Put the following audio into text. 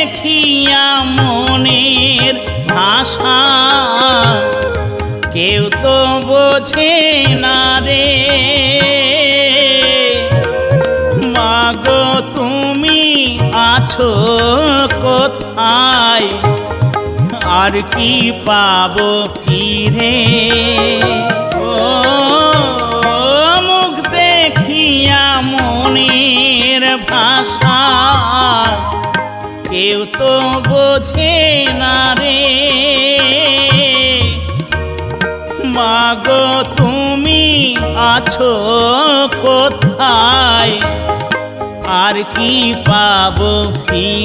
দেখিয়া মনের ভাষা কেউ তো বোঝে না রে। মাগো তুমি আছো কোথায়, আর কি পাবো ফিরে। ও মুখ দেখিয়া মনের ভাষা কেউ তো বোঝে না রে। মাগো তুমি আছো কোথায়, আর কি পাবো ফিরে।